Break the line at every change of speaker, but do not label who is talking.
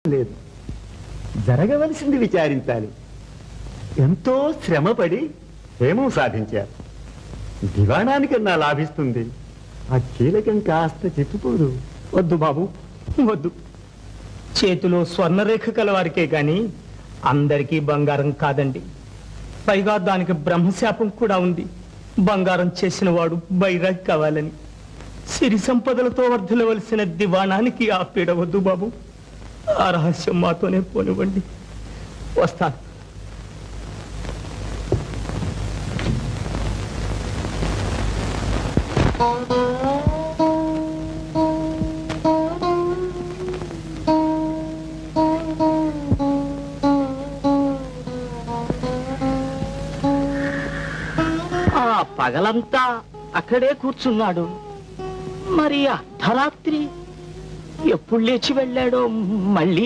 లేదు, జరగవలసింది విచారించాలి. ఎంతో శ్రమపడి ఏమో సాధించారు. దివాణానికన్నా లాభిస్తుంది. ఆ కీలకం కాస్త చెప్పుకోదు.
వద్దు బాబు, వద్దు. చేతిలో స్వర్ణరేఖ కలవారికే గాని అందరికీ బంగారం కాదండి. పైగా దానికి బ్రహ్మశాపం కూడా ఉంది. బంగారం చేసిన వాడు బైరాగ్ కావాలని. సిరి సంపదలతో వర్ధిల్లవలసిన దివాణానికి ఆ పీడ వద్దు బాబు. ఆ రహస్యం మాతోనే పోనివ్వండి. వస్తాను.
ఆ పగలంతా అక్కడే కూర్చున్నాడు. మరి అర్ధరాత్రి ఎప్పుడు లేచి వెళ్ళాడో మళ్ళీ